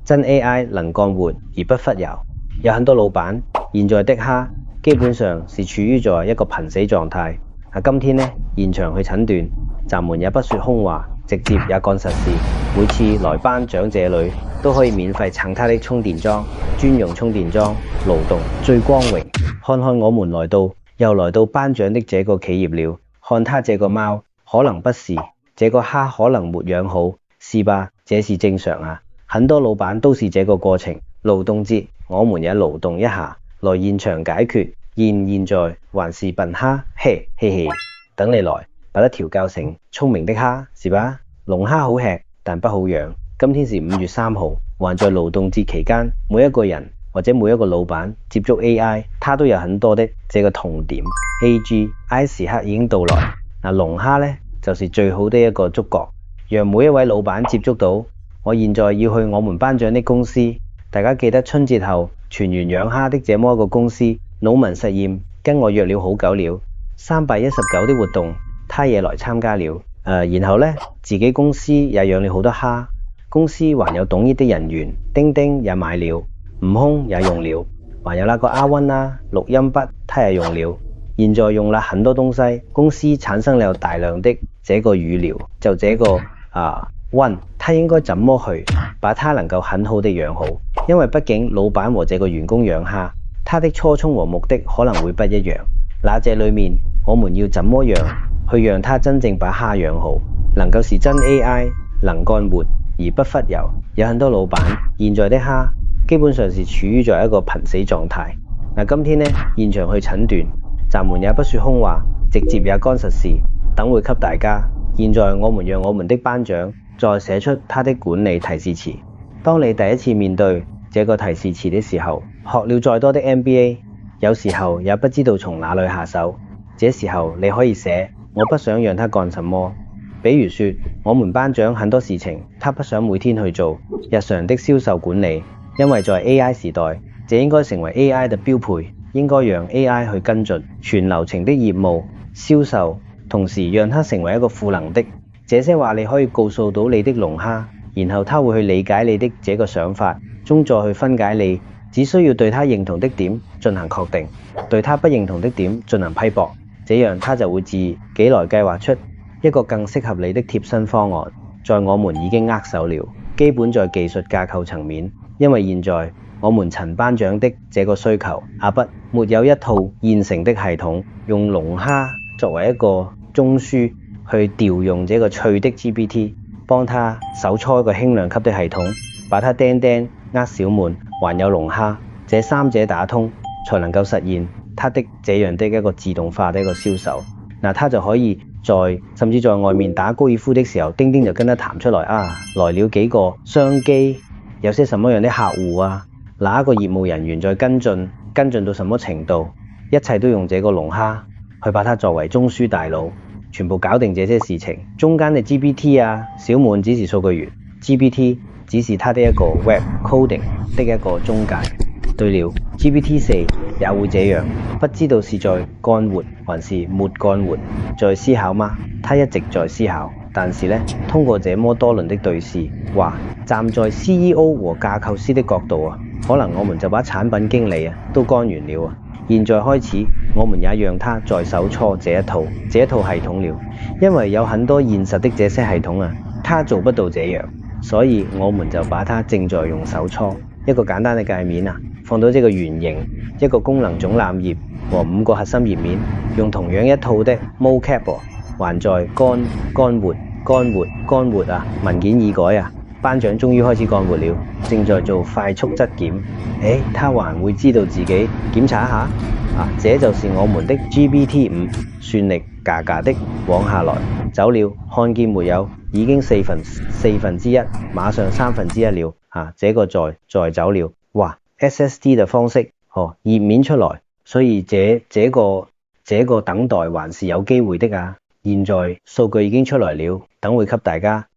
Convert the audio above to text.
真 AI 能幹活而不忽悠。有很多老闆現在的蝦基本上是處於在一個瀕死狀態。今天呢，現場去診斷，咱們也不說空話，直接也幹實事。每次來頒獎這裡都可以免費蹭他的充電樁，專用充電樁，勞動最光榮。看看我們又來到頒獎的這個企業了。看他這個貓，可能不是，這個蝦可能沒養好，是吧？這是正常啊。很多老闆都是這個過程。勞動節，我們也勞動一下，來現場解決。現在還是笨蝦，嘿嘿嘿，等你來把它調教成聰明的蝦，是吧？龍蝦好吃，但不好養。今天是5月3號，還在勞動節期間，每一個人或者每一個老闆接觸 AI，他都有很多的這個痛點。AGI 時刻已經到來。龍蝦呢，就是最好的一個觸角，讓每一位老闆接觸到。我現在要去我們頒獎的公司，大家記得春節後全員養蝦的這麼一個公司，腦民實驗跟我約了好久了，319的活動，他也來參加了。然後呢，自己公司也養了好多蝦，公司還有懂益的人員，丁丁也買了，悟空也用了，還有那個阿溫啦，錄音筆他也用了。現在用了很多東西，公司產生了大量的這個語料，就這個溫，他應該怎麼去把它能夠很好的養好？因為畢竟老闆和這個員工養蝦，他的初衷和目的可能會不一樣。那這裡面我們要怎麼樣去讓他真正把蝦養好，能夠是真 AI 能幹活而不忽悠？有很多老闆現在的蝦基本上是處於在一個瀕死狀態。今天呢，現場去診斷，咱們也不說空話，直接也幹實事，等會給大家。現在我們讓我們的班長再寫出他的管理提示詞。當你第一次面對這個提示詞的時候，學了再多的 MBA， 有時候也不知道從哪裡下手。這時候你可以寫，我不想讓他幹什麼。比如說，我們班長很多事情他不想每天去做，日常的銷售管理，因為在 AI 時代，這應該成為 AI 的標配，應該讓 AI 去跟進全流程的業務銷售，同時讓它成為一個賦能的。這些話你可以告訴到你的龍蝦，然後他會去理解你的這個想法，中再去分解你，只需要對他認同的點進行確定，對他不認同的點進行批駁，這樣他就會自己來計劃出一個更適合你的貼身方案。在我們已經握手了，基本在技術架構層面，因為現在我們陳班長的這個需求，不沒有一套現成的系統，用龍蝦作為一個中樞去調用這個脆的 GPT， 幫他首初一個輕量級的系統，把它釘釘小滿，還有龍蝦，這三者打通，才能夠實現它的這樣的一個自動化的一個銷售。他就可以甚至在外面打高爾夫的時候，丁丁就跟他談出來來了幾個商機，有些什麼樣的客戶啊，哪一個業務人員在跟進到什麼程度，一切都用這個龍蝦去把它作為中樞大腦，全部搞定這些事情。中間的 GPT 小滿只是數據源， GPT 只是它的一個 Web Coding 的一個中介。對了， GPT-4 也會這樣，不知道是在幹活還是沒幹活，在思考嗎？他一直在思考，但是呢，通過這麼多輪的對視，站在 CEO 和架構師的角度可能我們就把產品經理都幹完了。現在開始，我們也讓他在手搓這一套系統了，因為有很多現實的這些系統他做不到這樣，所以我們就把它正在用手搓一個簡單的界面放到這個原型，一個功能總覽頁和5個核心頁面，用同樣一套的 mocap 還在幹活文件已改班長終於開始幹活了，正在做快速質檢。他還會知道自己檢查一下這就是我們的 GPT-5，算力嘎嘎的往下來走了，看見沒有？已經四分之一，馬上1/3了這個再走了。SSD 的方式頁面出來，所以這個等待還是有機會的現在數據已經出來了，等會給大家